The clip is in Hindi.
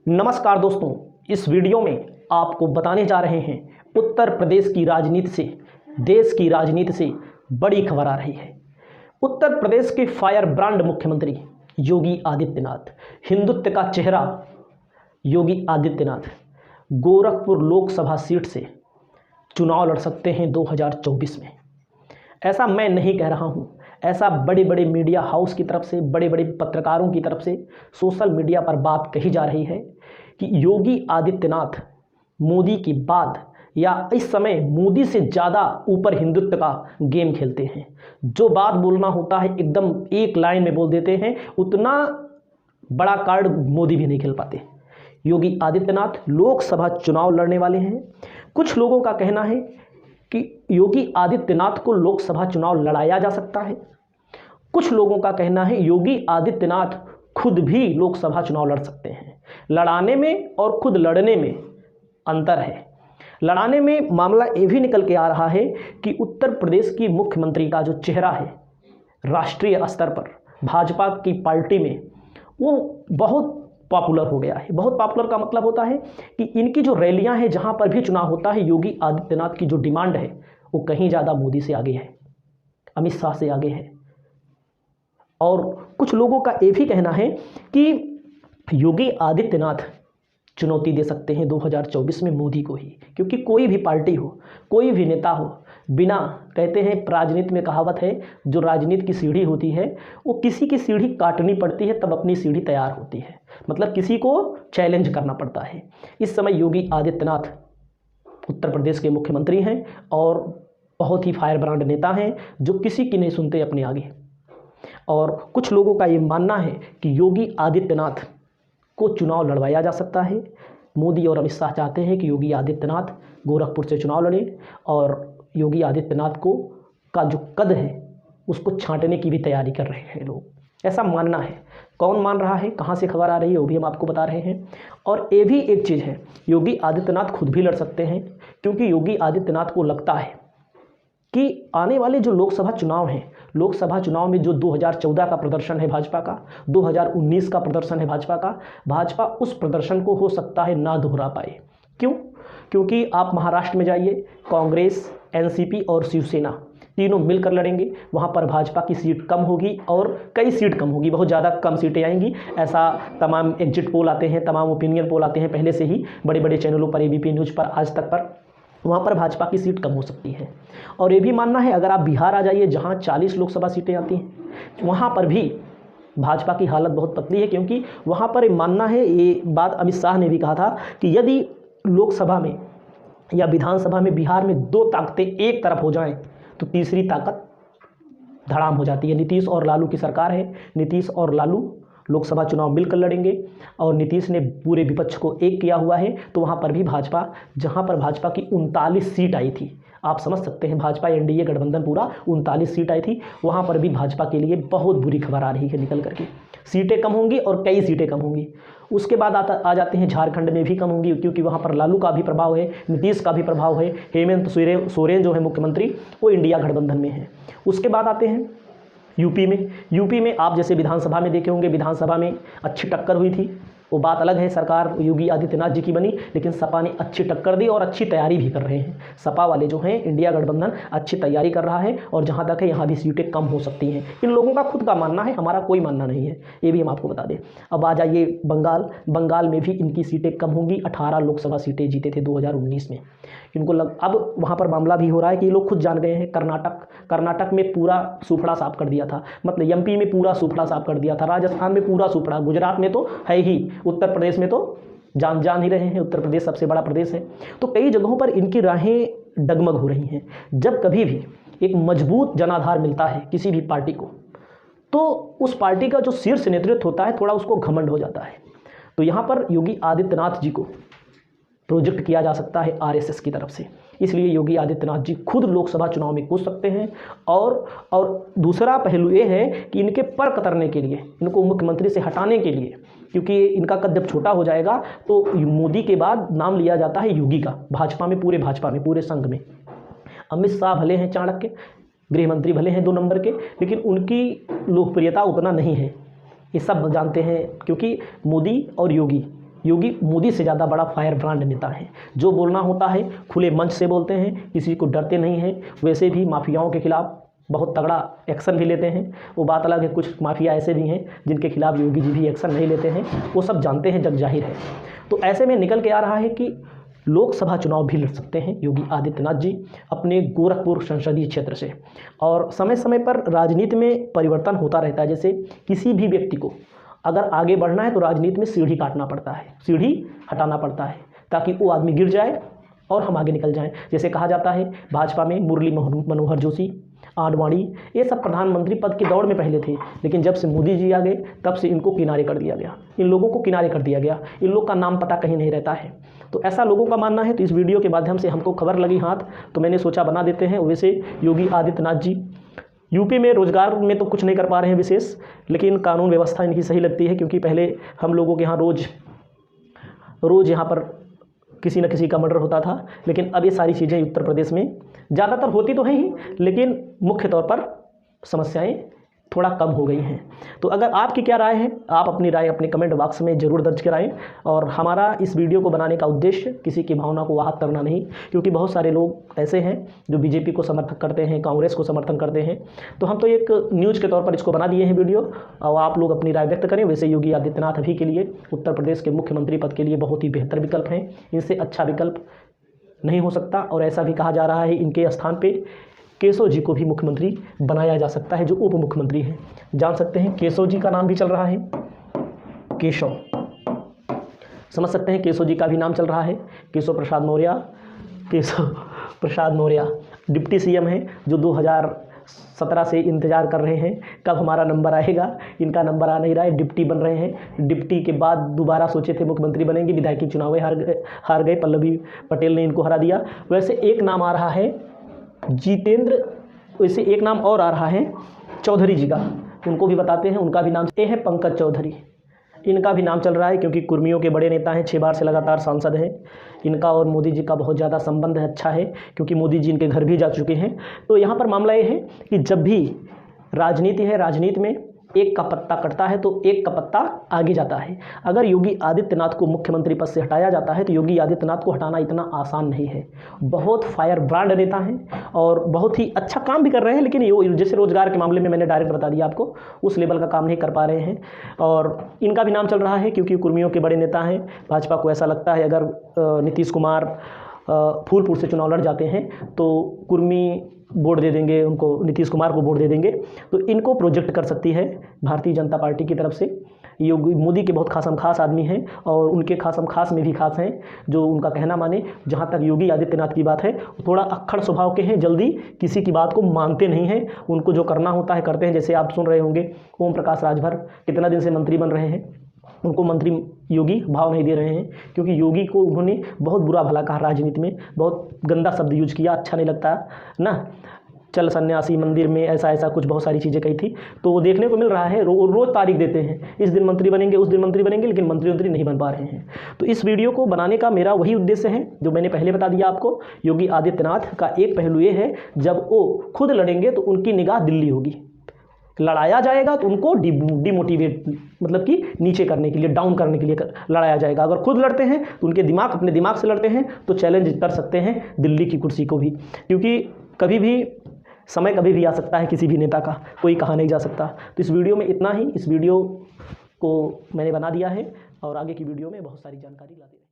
नमस्कार दोस्तों, इस वीडियो में आपको बताने जा रहे हैं उत्तर प्रदेश की राजनीति से, देश की राजनीति से बड़ी खबर आ रही है। उत्तर प्रदेश के फायर ब्रांड मुख्यमंत्री योगी आदित्यनाथ, हिंदुत्व का चेहरा योगी आदित्यनाथ गोरखपुर लोकसभा सीट से चुनाव लड़ सकते हैं 2024 में। ऐसा मैं नहीं कह रहा हूँ, ऐसा बड़े बड़े मीडिया हाउस की तरफ से, बड़े बड़े पत्रकारों की तरफ से सोशल मीडिया पर बात कही जा रही है कि योगी आदित्यनाथ मोदी के बाद या इस समय मोदी से ज़्यादा ऊपर हिंदुत्व का गेम खेलते हैं। जो बात बोलना होता है एकदम एक लाइन में बोल देते हैं, उतना बड़ा कार्ड मोदी भी नहीं खेल पाते। योगी आदित्यनाथ लोकसभा चुनाव लड़ने वाले हैं। कुछ लोगों का कहना है कि योगी आदित्यनाथ को लोकसभा चुनाव लड़ाया जा सकता है। कुछ लोगों का कहना है योगी आदित्यनाथ खुद भी लोकसभा चुनाव लड़ सकते हैं। लड़ाने में और खुद लड़ने में अंतर है। लड़ाने में मामला ये भी निकल के आ रहा है कि उत्तर प्रदेश की मुख्यमंत्री का जो चेहरा है राष्ट्रीय स्तर पर भाजपा की पार्टी में, वो बहुत पॉपुलर हो गया है। बहुत पॉपुलर का मतलब होता है कि इनकी जो रैलियां हैं, जहां पर भी चुनाव होता है, योगी आदित्यनाथ की जो डिमांड है वो कहीं ज़्यादा मोदी से आगे है, अमित शाह से आगे है। और कुछ लोगों का ये भी कहना है कि योगी आदित्यनाथ चुनौती दे सकते हैं 2024 में मोदी को ही, क्योंकि कोई भी पार्टी हो, कोई भी नेता हो, बिना, कहते हैं राजनीति में कहावत है, जो राजनीति की सीढ़ी होती है वो किसी की सीढ़ी काटनी पड़ती है तब अपनी सीढ़ी तैयार होती है। मतलब किसी को चैलेंज करना पड़ता है। इस समय योगी आदित्यनाथ उत्तर प्रदेश के मुख्यमंत्री हैं और बहुत ही फायर ब्रांड नेता हैं जो किसी की नहीं सुनते अपने आगे। और कुछ लोगों का ये मानना है कि योगी आदित्यनाथ को चुनाव लड़वाया जा सकता है। मोदी और अमित शाह चाहते हैं कि योगी आदित्यनाथ गोरखपुर से चुनाव लड़े और योगी आदित्यनाथ को का जो कद है उसको छांटने की भी तैयारी कर रहे हैं लोग। ऐसा मानना है। कौन मान रहा है, कहाँ से खबर आ रही है, वो भी हम आपको बता रहे हैं। और ये भी एक चीज़ है, योगी आदित्यनाथ खुद भी लड़ सकते हैं, क्योंकि योगी आदित्यनाथ को लगता है कि आने वाले जो लोकसभा चुनाव हैं, लोकसभा चुनाव में जो 2014 का प्रदर्शन है भाजपा का, 2019 का प्रदर्शन है भाजपा का, भाजपा उस प्रदर्शन को हो सकता है ना दोहरा पाए। क्यों? क्योंकि आप महाराष्ट्र में जाइए, कांग्रेस, एनसीपी और शिवसेना तीनों मिलकर लड़ेंगे। वहाँ पर भाजपा की सीट कम होगी और कई सीट कम होगी, बहुत ज़्यादा कम सीटें आएंगी। ऐसा तमाम एग्जिट पोल आते हैं, तमाम ओपिनियन पोल आते हैं पहले से ही, बड़े बड़े चैनलों पर, एबीपी न्यूज़ पर, आज तक पर, वहाँ पर भाजपा की सीट कम हो सकती है। और ये भी मानना है, अगर आप बिहार आ जाइए जहाँ 40 लोकसभा सीटें आती हैं, वहाँ पर भी भाजपा की हालत बहुत पतली है, क्योंकि वहाँ पर मानना है, ये बात अमित शाह ने भी कहा था कि यदि लोकसभा में या विधानसभा में बिहार में दो ताकतें एक तरफ हो जाएं तो तीसरी ताकत धड़ाम हो जाती है। नीतीश और लालू की सरकार है, नीतीश और लालू लोकसभा चुनाव मिलकर लड़ेंगे और नीतीश ने पूरे विपक्ष को एक किया हुआ है। तो वहाँ पर भी भाजपा, जहाँ पर भाजपा की 39 सीट आई थी, आप समझ सकते हैं, भाजपा एनडीए गठबंधन पूरा 39 सीट आई थी, वहाँ पर भी भाजपा के लिए बहुत बुरी खबर आ रही है निकल करके। सीटें कम होंगी और कई सीटें कम होंगी। उसके बाद आ जाते हैं झारखंड में भी कम होंगी, क्योंकि वहाँ पर लालू का भी प्रभाव है, नीतीश का भी प्रभाव है। हेमंत सोरेन जो है मुख्यमंत्री, वो इंडिया गठबंधन में है। उसके बाद आते हैं यूपी में आप जैसे विधानसभा में देखे होंगे, विधानसभा में अच्छी टक्कर हुई थी, वो बात अलग है, सरकार योगी आदित्यनाथ जी की बनी, लेकिन सपा ने अच्छी टक्कर दी और अच्छी तैयारी भी कर रहे हैं। सपा वाले जो हैं, इंडिया गठबंधन अच्छी तैयारी कर रहा है और जहाँ तक है यहाँ भी सीटें कम हो सकती हैं। इन लोगों का खुद का मानना है, हमारा कोई मानना नहीं है, ये भी हम आपको बता दें। अब आ जाइए बंगाल में भी इनकी सीटें कम होंगी। 18 लोकसभा सीटें जीते थे 2019 में। इनको अब वहाँ पर मामला भी हो रहा है कि ये लोग खुद जान गए हैं। कर्नाटक में पूरा सूफड़ा साफ कर दिया था, मतलब एमपी में पूरा सूफड़ा साफ कर दिया था, राजस्थान में पूरा सूफड़ा, गुजरात में तो है ही, उत्तर प्रदेश में तो जान ही रहे हैं, उत्तर प्रदेश सबसे बड़ा प्रदेश है। तो कई जगहों पर इनकी राहें डगमग हो रही हैं। जब कभी भी एक मजबूत जनाधार मिलता है किसी भी पार्टी को, तो उस पार्टी का जो शीर्ष नेतृत्व होता है, थोड़ा उसको घमंड हो जाता है। तो यहाँ पर योगी आदित्यनाथ जी को प्रोजेक्ट किया जा सकता है आरएसएस की तरफ से, इसलिए योगी आदित्यनाथ जी खुद लोकसभा चुनाव में कूद सकते हैं। और दूसरा पहलू ये है कि इनके पर कतरने के लिए, इनको मुख्यमंत्री से हटाने के लिए, क्योंकि इनका कद जब छोटा हो जाएगा तो मोदी के बाद नाम लिया जाता है योगी का, भाजपा में, पूरे संघ में। अमित शाह भले हैं चाणक्य, गृह मंत्री भले हैं 2 नंबर के, लेकिन उनकी लोकप्रियता उतना नहीं है, ये सब जानते हैं। क्योंकि मोदी और योगी योगी मोदी से ज़्यादा बड़ा फायर ब्रांड नेता है। जो बोलना होता है खुले मंच से बोलते हैं, किसी को डरते नहीं हैं। वैसे भी माफियाओं के खिलाफ बहुत तगड़ा एक्शन भी लेते हैं। वो बात अलग है, कुछ माफिया ऐसे भी हैं जिनके खिलाफ योगी जी भी एक्शन नहीं लेते हैं, वो सब जानते हैं, जग जाहिर है। तो ऐसे में निकल के आ रहा है कि लोकसभा चुनाव भी लड़ सकते हैं योगी आदित्यनाथ जी अपने गोरखपुर संसदीय क्षेत्र से। और समय समय पर राजनीति में परिवर्तन होता रहता है। जैसे किसी भी व्यक्ति को अगर आगे बढ़ना है तो राजनीति में सीढ़ी काटना पड़ता है, सीढ़ी हटाना पड़ता है, ताकि वो आदमी गिर जाए और हम आगे निकल जाएं। जैसे कहा जाता है भाजपा में मुरली मनोहर जोशी, आडवाणी, ये सब प्रधानमंत्री पद की दौड़ में पहले थे, लेकिन जब से मोदी जी आ गए तब से इनको किनारे कर दिया गया, इन लोगों को किनारे कर दिया गया। इन लोग का नाम पता कहीं नहीं रहता है। तो ऐसा लोगों का मानना है। तो इस वीडियो के माध्यम से हमको खबर लगी हाथ, तो मैंने सोचा बना देते हैं। वैसे योगी आदित्यनाथ जी यूपी में रोजगार में तो कुछ नहीं कर पा रहे हैं विशेष, लेकिन कानून व्यवस्था इनकी सही लगती है, क्योंकि पहले हम लोगों के यहाँ रोज़ यहाँ पर किसी न किसी का मर्डर होता था। लेकिन अब ये सारी चीज़ें उत्तर प्रदेश में ज़्यादातर होती तो हैं ही, लेकिन मुख्य तौर पर समस्याएं थोड़ा कम हो गई हैं। तो अगर आपकी क्या राय है, आप अपनी राय अपने कमेंट बॉक्स में ज़रूर दर्ज कराएं। और हमारा इस वीडियो को बनाने का उद्देश्य किसी की भावना को आहत करना नहीं, क्योंकि बहुत सारे लोग ऐसे हैं जो बीजेपी को समर्थन करते हैं, कांग्रेस को समर्थन करते हैं। तो हम तो एक न्यूज़ के तौर पर इसको बना दिए हैं वीडियो, और आप लोग अपनी राय व्यक्त करें। वैसे योगी आदित्यनाथ अभी के लिए उत्तर प्रदेश के मुख्यमंत्री पद के लिए बहुत ही बेहतर विकल्प हैं, इनसे अच्छा विकल्प नहीं हो सकता। और ऐसा भी कहा जा रहा है इनके स्थान पे केशव जी को भी मुख्यमंत्री बनाया जा सकता है, जो उप मुख्यमंत्री हैं। जान सकते हैं केशव जी का नाम भी चल रहा है, केशव, समझ सकते हैं केशव जी का भी नाम चल रहा है, केशव प्रसाद मौर्य डिप्टी सीएम हैं, जो 2017 से इंतज़ार कर रहे हैं कब हमारा नंबर आएगा। इनका नंबर आ नहीं रहा है, डिप्टी बन रहे हैं। डिप्टी के बाद दोबारा सोचे थे मुख्यमंत्री बनेंगे, विधायकी चुनाव हार गए, पल्लवी पटेल ने इनको हरा दिया। वैसे एक नाम आ रहा है जितेंद्र, वैसे एक नाम और आ रहा है चौधरी जी का, उनको भी बताते हैं। उनका भी नाम है पंकज चौधरी, इनका भी नाम चल रहा है, क्योंकि कुर्मियों के बड़े नेता हैं, 6 बार से लगातार सांसद हैं। इनका और मोदी जी का बहुत ज़्यादा संबंध अच्छा है, क्योंकि मोदी जी इनके घर भी जा चुके हैं। तो यहाँ पर मामला ये है कि जब भी राजनीति है, राजनीति में एक का पत्ता कटता है तो एक का पत्ता आगे जाता है। अगर योगी आदित्यनाथ को मुख्यमंत्री पद से हटाया जाता है तो योगी आदित्यनाथ को हटाना इतना आसान नहीं है। बहुत फायर ब्रांड नेता हैं और बहुत ही अच्छा काम भी कर रहे हैं, लेकिन ये जैसे रोजगार के मामले में मैंने डायरेक्ट बता दिया आपको, उस लेवल का काम नहीं कर पा रहे हैं। और इनका भी नाम चल रहा है, क्योंकि कुर्मियों के बड़े नेता हैं। भाजपा को ऐसा लगता है अगर नीतीश कुमार फूलपुर से चुनाव लड़ जाते हैं तो कुर्मी वोट दे देंगे उनको, नीतीश कुमार को वोट दे देंगे, तो इनको प्रोजेक्ट कर सकती है भारतीय जनता पार्टी की तरफ से। योगी मोदी के बहुत खासम खास आदमी हैं, और उनके खासम खास में भी खास हैं जो उनका कहना माने। जहाँ तक योगी आदित्यनाथ की बात है, थोड़ा अक्खड़ स्वभाव के हैं, जल्दी किसी की बात को मानते नहीं हैं, उनको जो करना होता है करते हैं। जैसे आप सुन रहे होंगे ओम प्रकाश राजभर कितना दिन से मंत्री बन रहे हैं, उनको मंत्री योगी भाव नहीं दे रहे हैं, क्योंकि योगी को उन्होंने बहुत बुरा भला कहा, राजनीति में बहुत गंदा शब्द यूज किया, अच्छा नहीं लगता ना। चल सन्यासी मंदिर में, ऐसा कुछ बहुत सारी चीज़ें कही थी। तो वो देखने को मिल रहा है, रोज़ तारीख देते हैं, इस दिन मंत्री बनेंगे, उस दिन मंत्री बनेंगे, लेकिन मंत्री नहीं बन पा रहे हैं। तो इस वीडियो को बनाने का मेरा वही उद्देश्य है जो मैंने पहले बता दिया आपको। योगी आदित्यनाथ का एक पहलू ये है, जब वो खुद लड़ेंगे तो उनकी निगाह दिल्ली होगी, लड़ाया जाएगा तो उनको डिमोटिवेट, मतलब कि नीचे करने के लिए, डाउन करने के लिए लड़ाया जाएगा। अगर खुद लड़ते हैं तो उनके अपने दिमाग से लड़ते हैं तो चैलेंज कर सकते हैं दिल्ली की कुर्सी को भी, क्योंकि कभी भी आ सकता है किसी भी नेता का, कोई कहा नहीं जा सकता। तो इस वीडियो में इतना ही। इस वीडियो को मैंने बना दिया है और आगे की वीडियो में बहुत सारी जानकारी ला दी।